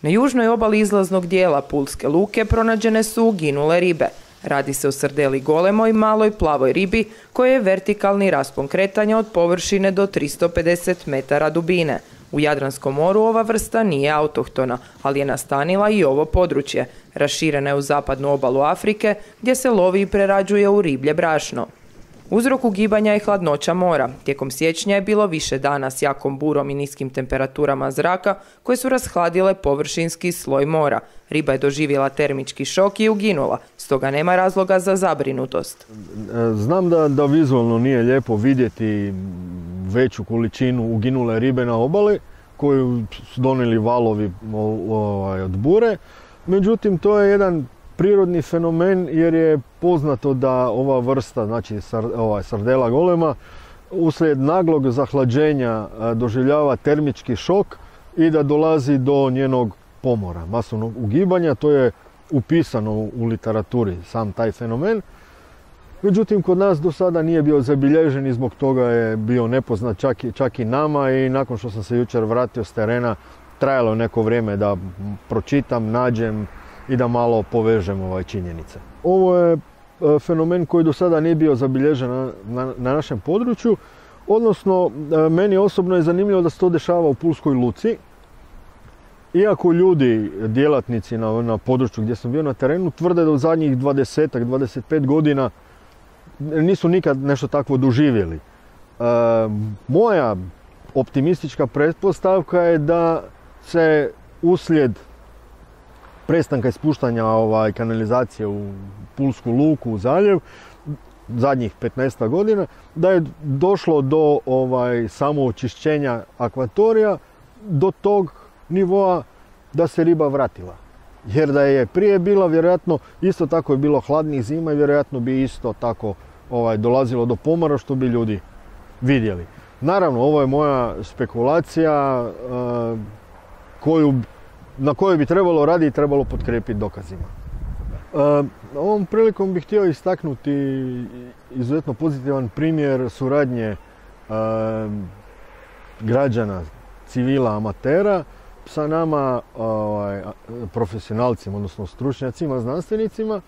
Na južnoj obali izlaznog dijela Pulske luke pronađene su uginule ribe. Radi se o srdeli golemoj, maloj plavoj ribi koja je vertikalni raspon kretanja od površine do 350 metara dubine. U Jadranskom moru ova vrsta nije autohtona, ali je nastanila i ovo područje. Raširena je u zapadnu obalu Afrike gdje se lovi i prerađuje u riblje brašno. Uzrok ugibanja je hladnoća mora. Tijekom siječnja je bilo više dana s jakom burom i niskim temperaturama zraka koje su rashladile površinski sloj mora. Riba je doživjela termički šok i uginula, stoga nema razloga za zabrinutost. Znam da vizualno nije lijepo vidjeti veću količinu uginule ribe na obali koju su donijeli valovi od bure. Međutim, to je jedan prirodni fenomen jer je poznato da ova vrsta, znači sardela golema, uslijed naglog zahlađenja doživljava termički šok i da dolazi do njenog pomora, masovnog ugibanja. To je upisano u literaturi, sam taj fenomen. Međutim, kod nas do sada nije bio zabilježen i zbog toga je bio nepoznat čak i nama i nakon što sam se jučer vratio s terena, trajalo neko vrijeme da pročitam, nađem i da malo povežem činjenice. Ovo je fenomen koji do sada nije bio zabilježen na našem području, odnosno meni osobno je zanimljivo da se to dešava u Pulskoj luci. Iako ljudi, djelatnici na području gdje sam bio na terenu, tvrde da u zadnjih 20-25 godina nisu nikad nešto takvo doživjeli. Moja optimistička pretpostavka je da se uslijed prestanka ispuštanja kanalizacije u Pulsku luku, u zaljev, zadnjih 15 godina, da je došlo do samoočišćenja akvatorija, do tog nivoa da se riba vratila. Jer da je prije bila, vjerojatno, isto tako je bilo hladnih zima i vjerojatno bi isto tako dolazilo do pomora što bi ljudi vidjeli. Naravno, ovo je moja spekulacija na kojoj bi trebalo raditi i trebalo potkrijepiti dokazima. Ovom prilikom bih htio istaknuti izuzetno pozitivan primjer suradnje građana, civila, amatera sa nama profesionalcima, odnosno stručnjacima, znanstvenicima,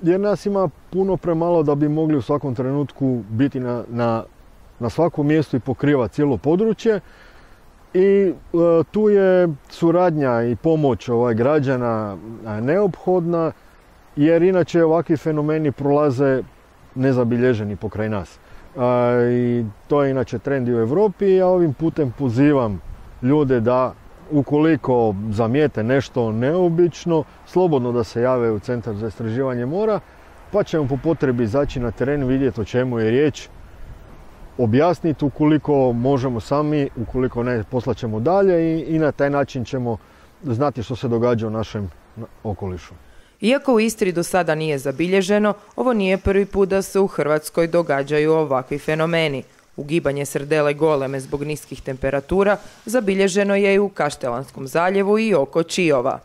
jer nas ima puno premalo da bi mogli u svakom trenutku biti na svakom mjestu i pokrivati cijelo područje. I tu je suradnja i pomoć građana neophodna, jer inače ovakvi fenomeni prolaze nezabilježeni pokraj nas. I to je inače trend i u Europi. Ja ovim putem pozivam ljude da ukoliko zamijete nešto neobično, slobodno da se jave u Centar za istraživanje mora, pa ćemo po potrebi izaći na teren, vidjeti o čemu je riječ, objasniti ukoliko možemo sami, ukoliko ne, poslaćemo dalje i na taj način ćemo znati što se događa u našem okolišu. Iako u Istri do sada nije zabilježeno, ovo nije prvi put da se u Hrvatskoj događaju ovakvi fenomeni. Ugibanje srdele goleme zbog niskih temperatura zabilježeno je i u Kaštelanskom zaljevu i oko Čiova.